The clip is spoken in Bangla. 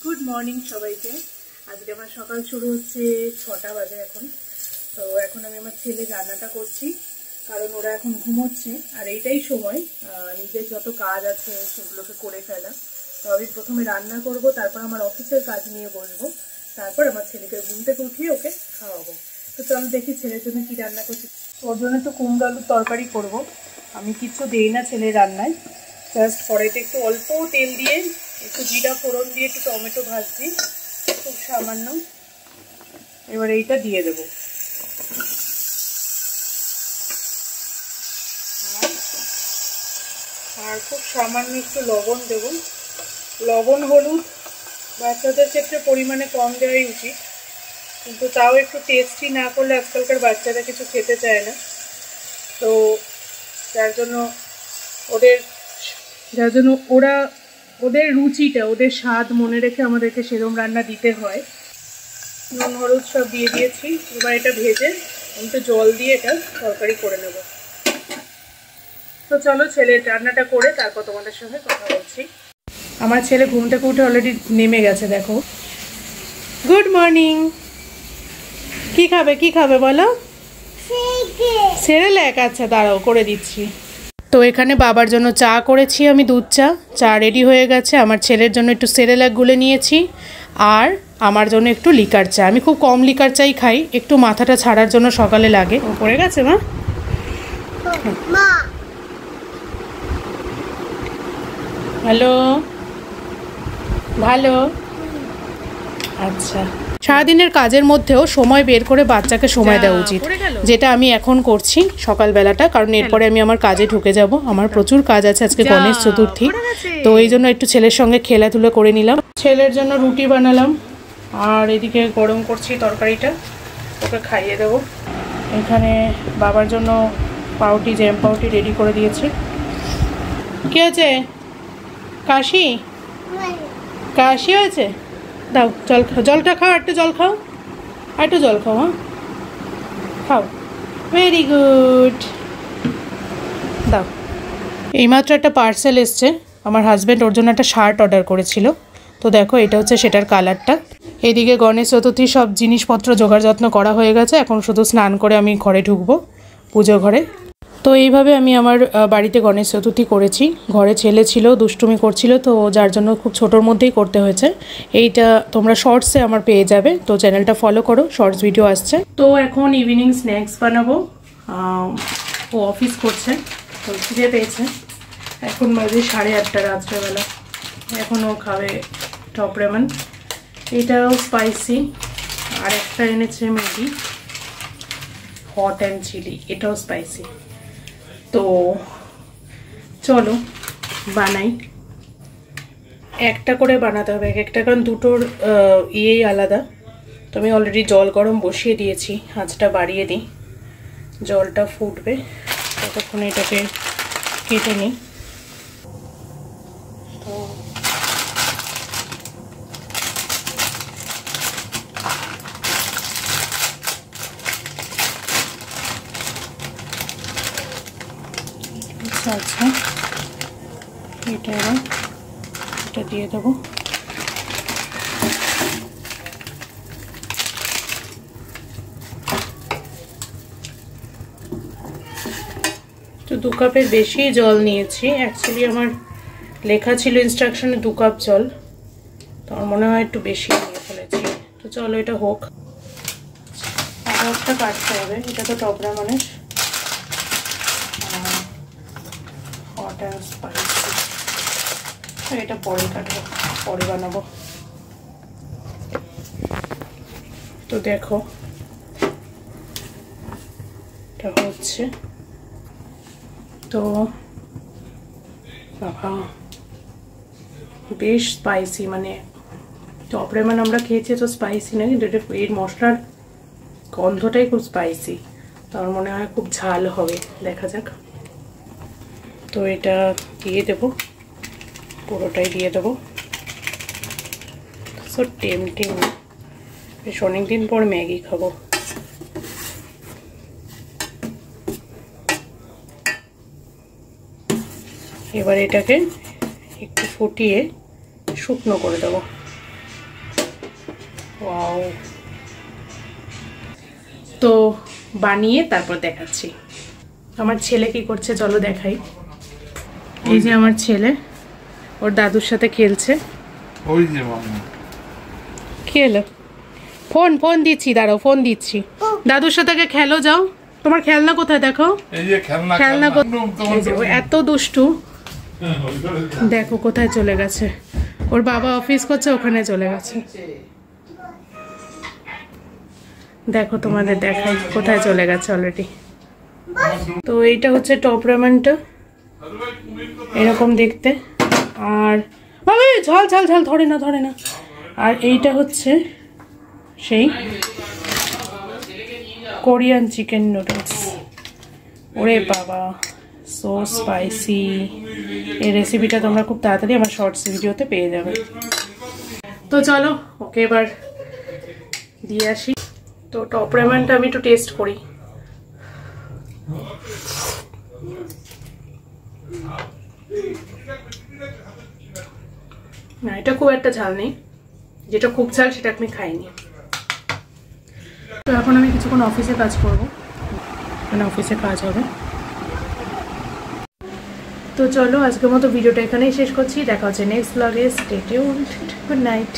গুড মর্নিং সবাইকে। আজকে আমার সকাল শুরু হচ্ছে 6টা বাজে এখন। তো এখন আমি আমার ছেলে রান্নাটা করছি, কারণ ওরা এখন ঘুমোচ্ছে আর এইটাই সময় নিজের যত কাজ আছে সেগুলোকে করে ফেলা। তো আমি প্রথমে রান্না করব, তারপর আমার অফিসের কাজ নিয়ে বসবো, তারপর আমার ছেলেকে ঘুম থেকে উঠিয়ে ওকে খাওয়াবো। তো চলো দেখি ছেলের জন্য কি রান্না করছি। ওর জন্য তো কুমড়ো আলুর তরকারি করব। আমি কিছু দেই না ছেলের রান্নায়, জাস্ট কড়াইতে একটু অল্প তেল দিয়ে একটু জিরা ফোড়ন দিয়ে একটু টমেটো ভাজছি, খুব সামান্য। এবার এইটা দিয়ে দেব, আর খুব সামান্য একটু লবণ দেব। লবণ হলুদ বাচ্চাদের ক্ষেত্রে পরিমাণে কম দেওয়াই উচিত, কিন্তু তাও একটু টেস্টি না করলে আজকালকার বাচ্চারা কিছু খেতে চায় না। তো যার জন্য ওদের রুচিটা, ওদের স্বাদ মনে রেখে আমাদেরকে সেরকম রান্না দিতে হয়। নুন হলুদ সব দিয়ে দিয়েছি। এবার এটা ভেজে আমি তো জল দিয়ে এটা তরকারি করে নেব। তো চলো ছেলের রান্নাটা করে তারপর তোমাদের সঙ্গে কথা বলছি। আমার ছেলে ঘুম থেকে উঠে অলরেডি নেমে গেছে, দেখো। Good morning. কি খাবে বলো? সেরেল্যাক। আচ্ছা দাঁড়াও, করে দিচ্ছি। তো এখানে বাবার জন্য চা করেছি আমি, দুধ চা রেডি হয়ে গেছে। আমার ছেলের জন্য একটু সেরেল্যাক গুলে নিয়েছি, আর আমার জন্য একটু লিকার চা। আমি খুব কম লিকার চাই খাই, একটু মাথাটা ছাড়ার জন্য সকালে লাগে। ও পড়ে গেছে মা। হ্যালো, ভালো। আচ্ছা, সারাদিনের কাজের মধ্যেও সময় বের করে বাচ্চাকে সময় দেওয়া উচিত, যেটা আমি এখন করছি সকালবেলাটা। কারণ এরপরে আমি আমার কাজে ঢুকে যাব। আমার প্রচুর কাজ আছে, আজকে গণেশ চতুর্থী। তো এই জন্য একটু ছেলের সঙ্গে খেলাধুলো করে নিলাম। ছেলের জন্য রুটি বানালাম, আর এদিকে গরম করছি তরকারিটা, ওকে খাইয়ে দেবো। এখানে বাবার জন্য পাউটি, জ্যাম পাউটি রেডি করে দিয়েছি। কি আছে? কাশি হয়েছে? দাও জলটা খাও, একটু জল খাও, আর একটু জল খাও। হ্যাঁ খাও, ভেরি গুড। দাও। এইমাত্র একটা পার্সেল এসছে, আমার হাজব্যান্ড ওর জন্য একটা শার্ট অর্ডার করেছিল। তো দেখো, এটা হচ্ছে সেটার কালারটা। এদিকে গণেশ চতুর্থীর সব জিনিসপত্র জোগাড় যত্ন করা হয়ে গেছে, এখন শুধু স্নান করে আমি ঘরে ঢুকবো, পুজো ঘরে। তো এইভাবে আমি আমার বাড়িতে গণেশ চতুর্থী করেছি। ঘরে ছেলে ছিল, দুষ্টুমি করছিল, তো যার জন্য খুব ছোটোর মধ্যেই করতে হয়েছে। এইটা তোমরা শর্টসে আমার পেয়ে যাবে, তো চ্যানেলটা ফলো করো, শর্টস ভিডিও আসছে। তো এখন ইভিনিং স্ন্যাক্স বানাবো। ও অফিস করছে, তো খিদে পেয়েছে। এখন বাজে 8:30 রাত্রেবেলা। এখন ও খাবে টপ রেমন, এটাও স্পাইসি। আর একটা এনেছে ম্যাগি হট অ্যান্ড চিলি, এটাও স্পাইসি। তো চলো বানাই। একটা করে বানাতে হবে এক একটা, কারণ দুটোর ইয়েই আলাদা। তো আমি অলরেডি জল গরম বসিয়ে দিয়েছি, আঁচটা বাড়িয়ে দিই। জলটা ফুটবে, ততক্ষণ এটাকে কেটে নিই। তো আচ্ছা, এটা দিয়ে দেবো। তো 2 কাপের বেশি জল নিয়েছি। অ্যাকচুয়ালি আমার লেখা ছিল ইনস্ট্রাকশনে 2 কাপ জল, তো আমার মনে হয় একটু বেশি নিয়ে ফেলেছি। তো চলো এটা হোক। আদারটা কাটতে হবে, এটা তো টপ রেমনের হট অ্যান্ড স্পাইসি। এটা পরে কাটবো, পরে বানাবো। তো দেখো এটা হচ্ছে। তো বাবা বেশ স্পাইসি, মানে টপ রেমন আমরা খেয়েছি তো স্পাইসি না, কিন্তু এটা এর মশলার গন্ধটাই খুব স্পাইসি। তো আমার মনে হয় খুব ঝাল হবে, দেখা যাক। তো এটা দিয়ে দেবো, পুরোটাই দিয়ে দেবো। সো টেম্পটিং, বেশ অনেকদিন পর ম্যাগি খাবো। এবার এটাকে একটু ফুটিয়ে শুকনো করে দেবো। ওয়াও, তো বানিয়ে তারপর দেখাচ্ছি। আমার ছেলে কি করছে চলো দেখাই। এই যে আমার ছেলে ওর দাদুর সাথে খেলছে। ওই যে মাম্মা কি হলো? ফোন ফোন দিচ্ছি, দাঁড়াও ফোন দিচ্ছি। দাদুর সাথে খেলো যাও। তোমার খেলনা কোথায় দেখো? এই যে খেলনা এই যে ও এত দুষ্টু, দেখো কোথায় চলে গেছে। ওর বাবা অফিস করছে, ওখানে চলে গেছে। দেখো তোমাদের দেখাই কোথায় চলে গেছে অলরেডি। তো এইটা হচ্ছে টপ রামেনটা, এরকম দেখতে। আর বাবা ঝাল ঝাল ঝাল, ধরে না ধরে না। আর এইটা হচ্ছে সেই কোরিয়ান চিকেন নুডলস। ওরে বাবা, সো স্পাইসি। এই রেসিপিটা তোমরা খুব তাড়াতাড়ি আমার শর্টস ভিডিওতে পেয়ে যাবে। তো চলো ওকে এবার দিয়ে আসি। তো টপ রামেনটা আমি একটু টেস্ট করি। না, এটা খুব একটা ঝাল নেই। যেটা খুব ঝাল সেটা আমি খাইনি। তো এখন আমি কিছুক্ষণ অফিসে কাজ করবো, মানে অফিসে কাজ হবে। তো চলো আজকের মতো ভিডিওটা এখানেই শেষ করছি। দেখা হচ্ছে নেক্সট ব্লগে। Stay tuned. Good night.